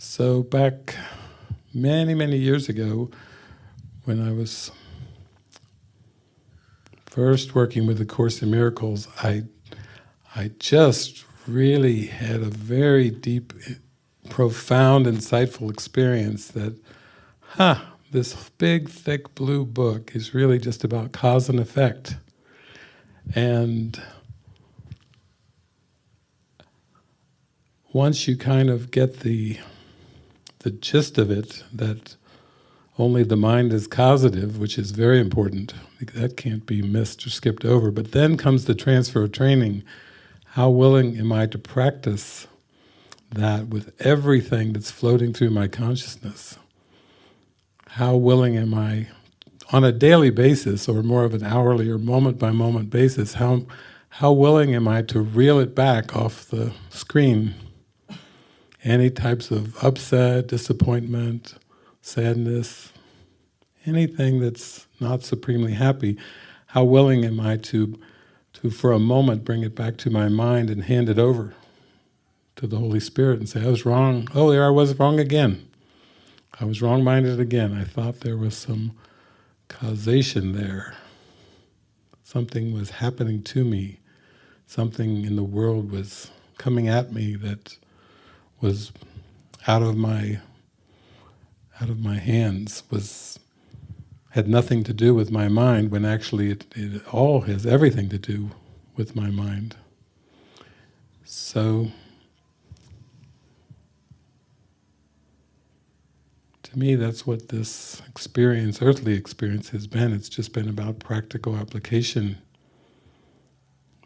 So back many, many years ago, when I was first working with the Course in Miracles, I just really had a very deep, profound, insightful experience that, this big, thick blue book is really just about cause and effect. And once you kind of get the gist of it, that only the mind is causative, which is very important, that can't be missed or skipped over, but then comes the transfer of training. How willing am I to practice that with everything that's floating through my consciousness? How willing am I, on a daily basis, or more of an hourly or moment-by-moment basis, how willing am I to reel it back off the screen? Any types of upset, disappointment, sadness, anything that's not supremely happy, how willing am I to for a moment bring it back to my mind and hand it over to the Holy Spirit and say, I was wrong. Oh, there I was wrong again. I was wrong-minded again. I thought there was some causation there. Something was happening to me. Something in the world was coming at me that was out of my hands, had nothing to do with my mind, when actually it all has everything to do with my mind. So, to me, that's what this experience, earthly experience, has been. It's just been about practical application,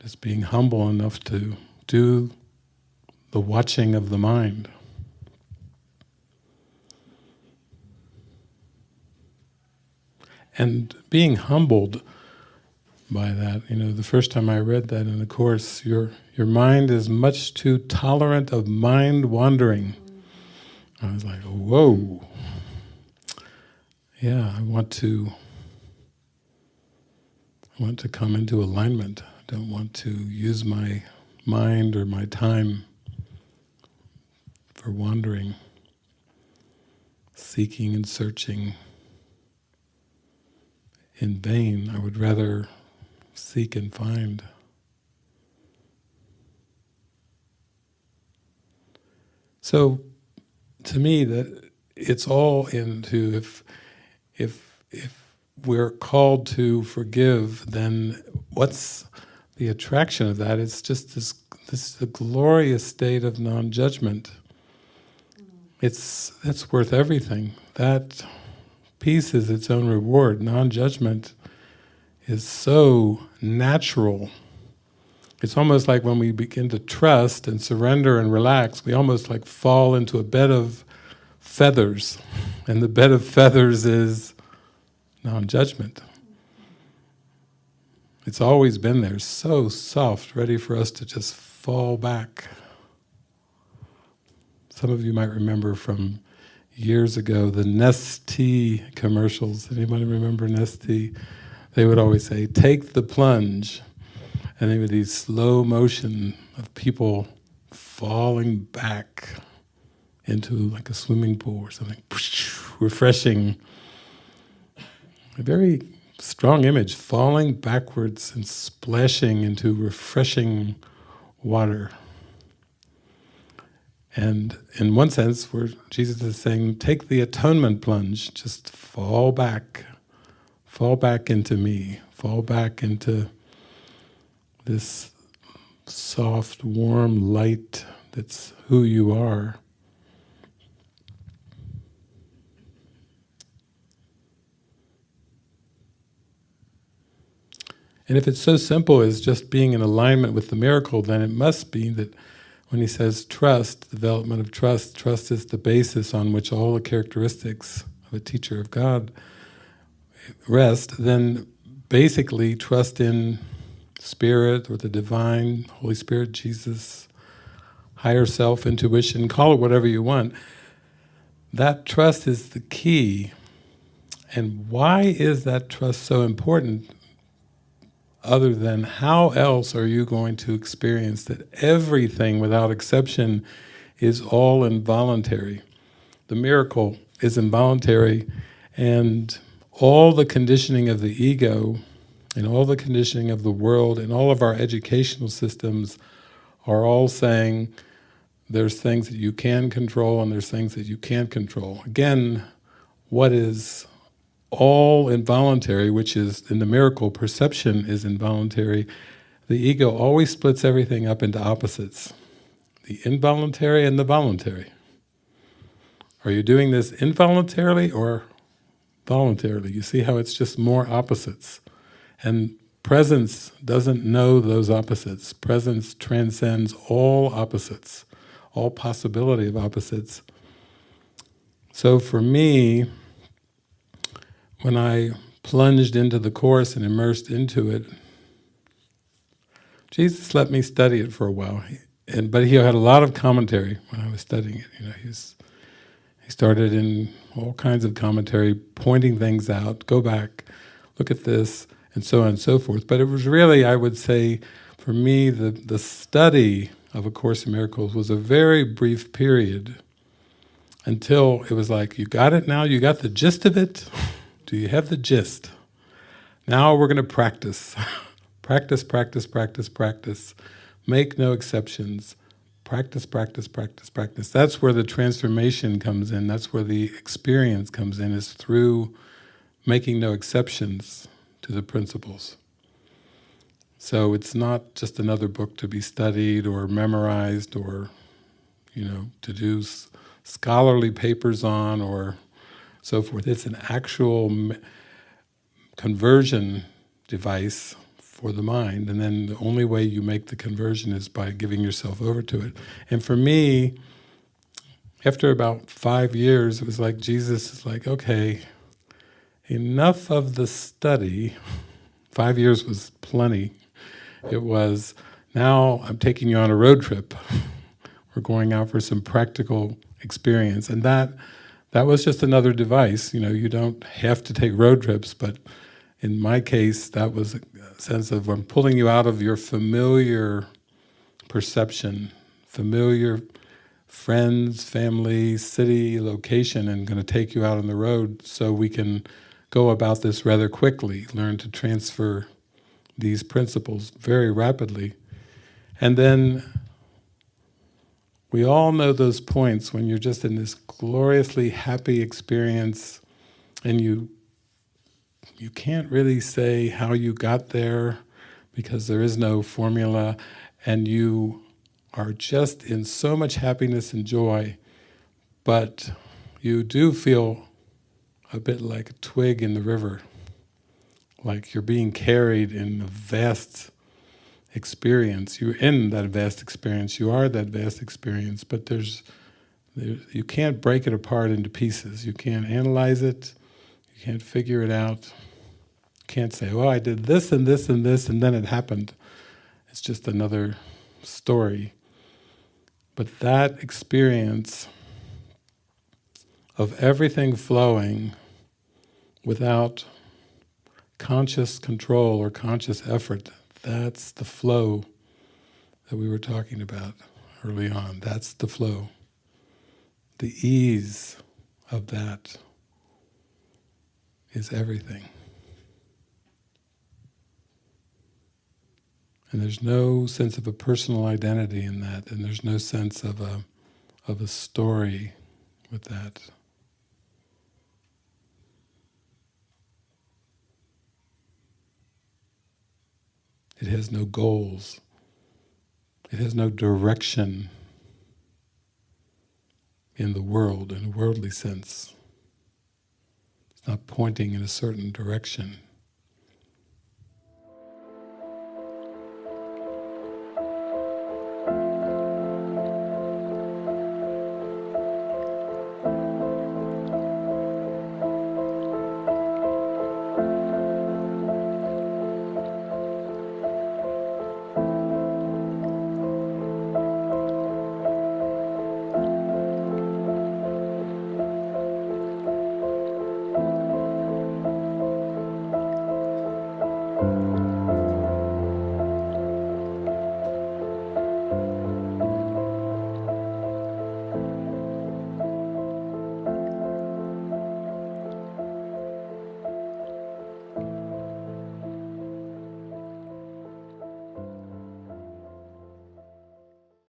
just being humble enough to do the watching of the mind. And being humbled by that, the first time I read that in the Course, your mind is much too tolerant of mind wandering. I was like, whoa. Yeah, I want to come into alignment. I don't want to use my mind or my time for wandering, seeking and searching in vain. I would rather seek and find. So, to me, that it's all into, if we're called to forgive, then what's the attraction of that? It's just this glorious state of non-judgment. That's worth everything. That peace is its own reward. Non-judgment is so natural. It's almost like when we begin to trust and surrender and relax, we almost like fall into a bed of feathers. And the bed of feathers is non-judgment. It's always been there, so soft, ready for us to just fall back. Some of you might remember from years ago the Nestea commercials. Anybody remember Nestea? They would always say, take the plunge. And they would these slow motion of people falling back into like a swimming pool or something, refreshing. A very strong image, falling backwards and splashing into refreshing water. And in one sense, where Jesus is saying, take the atonement plunge, just fall back into me, fall back into this soft, warm light that's who you are. And if it's so simple as just being in alignment with the miracle, then it must be that when he says trust, development of trust is the basis on which all the characteristics of a teacher of God rest, then basically trust in Spirit or the Divine, Holy Spirit, Jesus, higher self, intuition, call it whatever you want. That trust is the key. And why is that trust so important? Other than how else are you going to experience that everything without exception is all involuntary? the miracle is involuntary, and all the conditioning of the ego and all the conditioning of the world and all of our educational systems are all saying there's things that you can control and there's things that you can't control. Again, what is all involuntary, which is in the miracle, perception is involuntary, the ego always splits everything up into opposites. The involuntary and the voluntary. Are you doing this involuntarily or voluntarily? You see how it's just more opposites. And presence doesn't know those opposites. Presence transcends all opposites, all possibility of opposites. So for me, when I plunged into the Course and immersed into it, Jesus let me study it for a while. But he had a lot of commentary when I was studying it. He started in all kinds of commentary, pointing things out, go back, look at this, and so on and so forth. But it was really, I would say, for me, the study of A Course in Miracles was a very brief period until it was like, you got it now? You got the gist of it? Do you have the gist? Now we're going to practice. Practice, practice, practice, practice. Make no exceptions. Practice, practice, practice, practice. That's where the transformation comes in. That's where the experience comes in, is through making no exceptions to the principles. So it's not just another book to be studied or memorized or, to do scholarly papers on or so forth. It's an actual conversion device for the mind, and then the only way you make the conversion is by giving yourself over to it. And for me, after about 5 years, it was like Jesus is like, okay, enough of the study. 5 years was plenty. It was, now I'm taking you on a road trip. We're going out for some practical experience. And that was just another device. You don't have to take road trips, but in my case, that was a sense of, I'm pulling you out of your familiar perception, familiar friends, family, city, location, and going to take you out on the road so we can go about this rather quickly, learn to transfer these principles very rapidly. And then we all know those points when you're just in this gloriously happy experience and you can't really say how you got there because there is no formula, and you are just in so much happiness and joy, but you do feel a bit like a twig in the river, like you're being carried in a vast experience. You're in that vast experience, you are that vast experience, but you can't break it apart into pieces. You can't analyze it, you can't figure it out. You can't say, well, I did this and this and this and then it happened. It's just another story. But that experience of everything flowing without conscious control or conscious effort, that's the flow that we were talking about early on. That's the flow. The ease of that is everything. And there's no sense of a personal identity in that, and there's no sense of a story with that. It has no goals. It has no direction in the world, in a worldly sense. It's not pointing in a certain direction.